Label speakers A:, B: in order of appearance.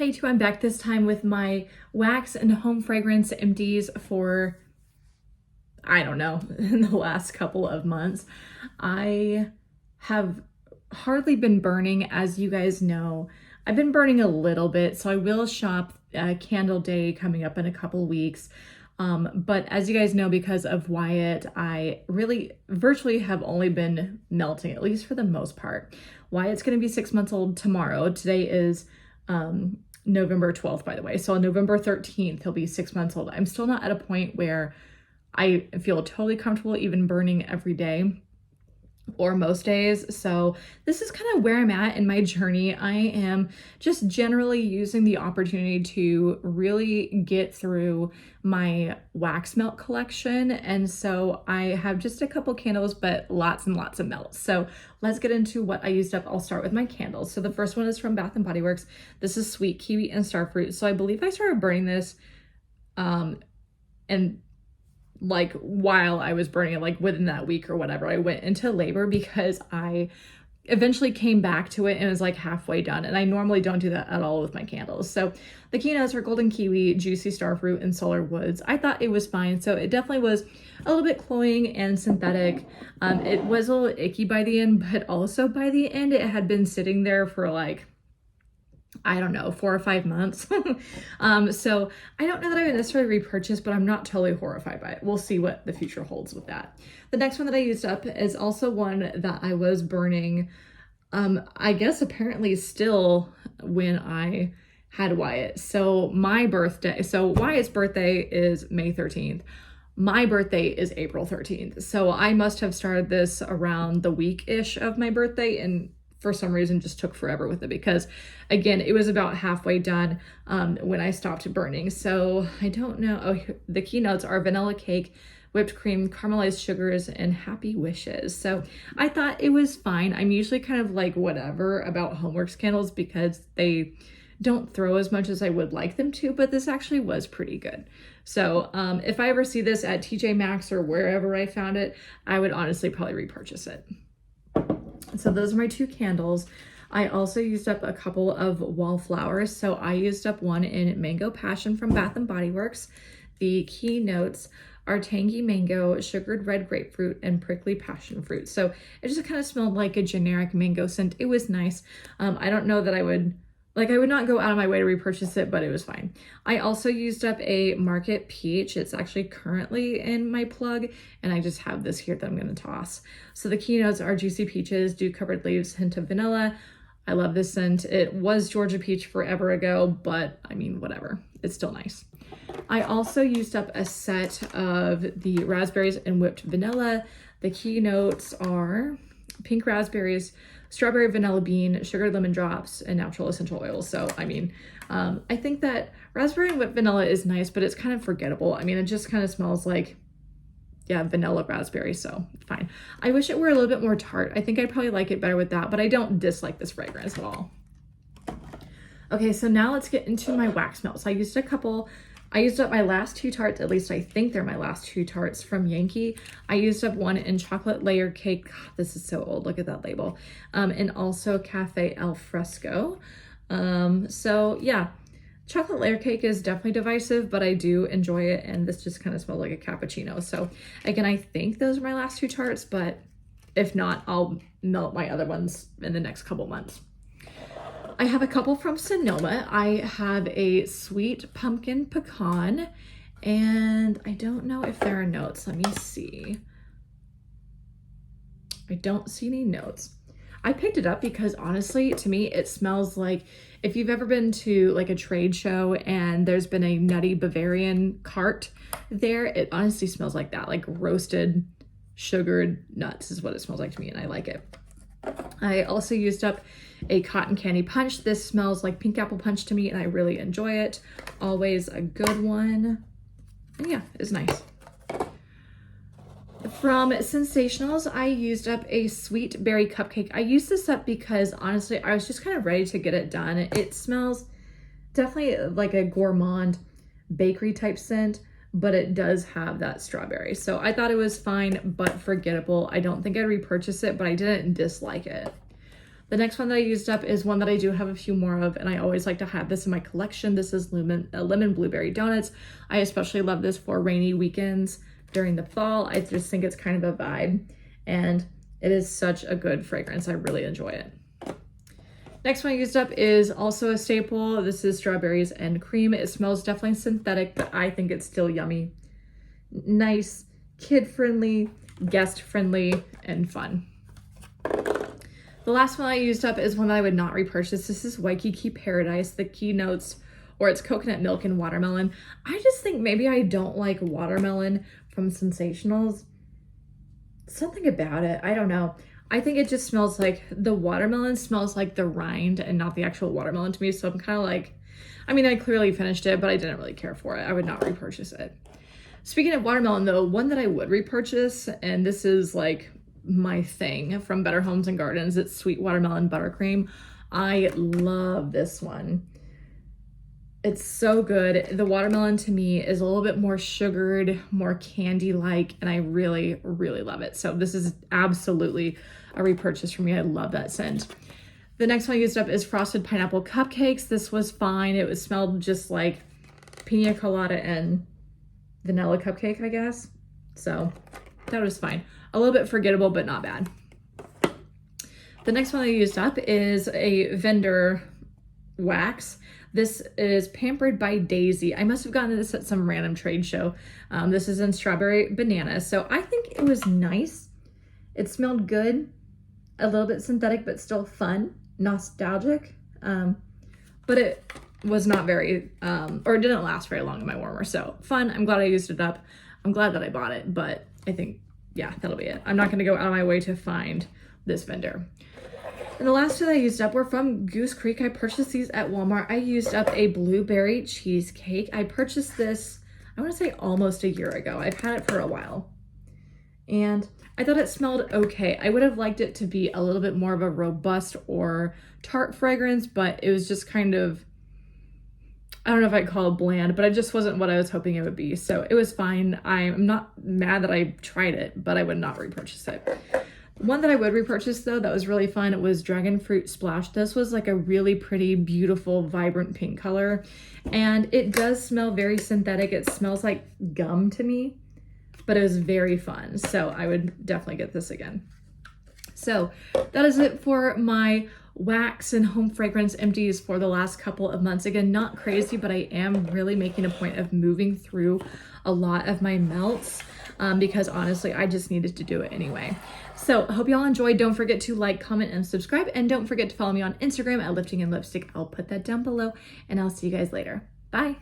A: Hey, I'm back this time with my wax and home fragrance empties for, I don't know, in the last couple of months. I have hardly been burning, as you guys know. I've been burning a little bit, so I will shop Candle Day coming up in a couple weeks. But as you guys know, because of Wyatt, I really virtually have only been melting, at least for the most part. Wyatt's going to be 6 months old tomorrow. Today is November 12th, by the way. So on November 13th, he'll be 6 months old. I'm still not at a point where I feel totally comfortable even burning every day or most days. So this is kind of where I'm at in my journey. I am just generally using the opportunity to really get through my wax melt collection. And so I have just a couple candles, but lots and lots of melts. So let's get into what I used up. I'll start with my candles. So the first one is from Bath and Body Works. This is Sweet Kiwi and Starfruit. So I believe I started burning this and like while I was burning it, like within that week or whatever, I went into labor because I eventually came back to it and was like halfway done. And I normally don't do that at all with my candles. So the keynotes are Golden Kiwi, Juicy Starfruit, and Solar Woods. I thought it was fine. So it definitely was a little bit cloying and synthetic. It was a little icky by the end, but also by the end, it had been sitting there for like, I don't know, 4 or 5 months. So I don't know that I would necessarily repurchase, but I'm not totally horrified by it. We'll see what the future holds with that. The next one that I used up is also one that I was burning, I guess apparently still when I had Wyatt. So Wyatt's birthday is May 13th. My birthday is April 13th. So I must have started this around the week-ish of my birthday, and for some reason just took forever with it because again, it was about halfway done when I stopped burning. So I don't know. Oh, the keynotes are vanilla cake, whipped cream, caramelized sugars, and happy wishes. So I thought it was fine. I'm usually kind of like whatever about Homeworks candles because they don't throw as much as I would like them to, but this actually was pretty good. So if I ever see this at TJ Maxx or wherever I found it, I would honestly probably repurchase it. So those are my 2 candles. I also used up a couple of wallflowers. So I used up one in Mango Passion from Bath and Body Works. The key notes are tangy mango, sugared red grapefruit, and prickly passion fruit. So it just kind of smelled like a generic mango scent. It was nice. I don't know that I would not go out of my way to repurchase it, but it was fine. I also used up a Market Peach. It's actually currently in my plug, and I just have this here that I'm going to toss. So the keynotes are Juicy Peaches, Dew Covered Leaves, hint of vanilla. I love this scent. It was Georgia Peach forever ago, but I mean, whatever. It's still nice. I also used up a set of the raspberries and whipped vanilla. The keynotes are pink raspberries, strawberry vanilla bean, sugared lemon drops, and natural essential oils. So, I mean, I think that raspberry and whipped vanilla is nice, but it's kind of forgettable. I mean, it just kind of smells like, yeah, vanilla raspberry, so fine. I wish it were a little bit more tart. I think I'd probably like it better with that, but I don't dislike this fragrance at all. Okay, so now let's get into my wax melts. I used up my last 2 tarts, at least I think they're my last 2 tarts from Yankee. I used up one in chocolate layer cake. God, this is so old, look at that label. And also Cafe Al Fresco. So yeah, chocolate layer cake is definitely divisive, but I do enjoy it. And this just kind of smells like a cappuccino. So again, I think those are my last 2 tarts, but if not, I'll melt my other ones in the next couple months. I have a couple from Sonoma. I have a sweet pumpkin pecan, and I don't know if there are notes. Let me see. I don't see any notes. I picked it up because honestly, to me, it smells like if you've ever been to like a trade show and there's been a nutty Bavarian cart there, it honestly smells like that, like roasted sugared nuts is what it smells like to me, and I like it. I also used up a cotton candy punch. This smells like pink apple punch to me, and I really enjoy it. Always a good one. And yeah, it's nice. From Sensationals, I used up a sweet berry cupcake. I used this up because honestly, I was just kind of ready to get it done. It smells definitely like a gourmand bakery type scent, but it does have that strawberry. So I thought it was fine, but forgettable. I don't think I'd repurchase it, but I didn't dislike it. The next one that I used up is one that I do have a few more of, and I always like to have this in my collection. This is Lemon Blueberry Donuts. I especially love this for rainy weekends during the fall. I just think it's kind of a vibe, and it is such a good fragrance. I really enjoy it. Next one I used up is also a staple. This is Strawberries and Cream. It smells definitely synthetic, but I think it's still yummy. Nice, kid-friendly, guest-friendly, and fun. The last one I used up is one that I would not repurchase. This is Waikiki Paradise. The key notes, or it's coconut milk and watermelon. I just think maybe I don't like watermelon from Sensationals. Something about it, I don't know. I think it just smells like, the watermelon smells like the rind and not the actual watermelon to me. So I'm kind of like, I mean, I clearly finished it, but I didn't really care for it. I would not repurchase it. Speaking of watermelon though, one that I would repurchase, and this is like my thing from Better Homes and Gardens, it's Sweet Watermelon Buttercream. I love this one. It's so good. The watermelon to me is a little bit more sugared, more candy-like, and I really, really love it. So this is absolutely a repurchase for me. I love that scent. The next one I used up is Frosted Pineapple Cupcakes. This was fine. It was smelled just like pina colada and vanilla cupcake, I guess. So that was fine. A little bit forgettable, but not bad. The next one I used up is a vendor wax. This is Pampered by Daisy. I must have gotten this at some random trade show. This is in Strawberry Banana. So I think it was nice. It smelled good. A little bit synthetic, but still fun. Nostalgic. But it was not very, or it didn't last very long in my warmer. So fun. I'm glad I used it up. I'm glad that I bought it, but I think, yeah, that'll be it. I'm not going to go out of my way to find this vendor. And the last two that I used up were from Goose Creek. I purchased these at Walmart. I used up a blueberry cheesecake. I purchased this, I want to say almost a year ago. I've had it for a while. And I thought it smelled okay. I would have liked it to be a little bit more of a robust or tart fragrance, but it was just kind of, I don't know if I'd call it bland, but it just wasn't what I was hoping it would be. So it was fine. I'm not mad that I tried it, but I would not repurchase it. One that I would repurchase though, that was really fun, it was Dragon Fruit Splash. This was like a really pretty, beautiful, vibrant pink color. And it does smell very synthetic. It smells like gum to me, but it was very fun. So I would definitely get this again. So that is it for my wax and home fragrance empties for the last couple of months. Again, not crazy, but I am really making a point of moving through a lot of my melts because honestly, I just needed to do it anyway. So I hope y'all enjoyed. Don't forget to like, comment, and subscribe. And don't forget to follow me on Instagram at Lifting and Lipstick. I'll put that down below, and I'll see you guys later. Bye.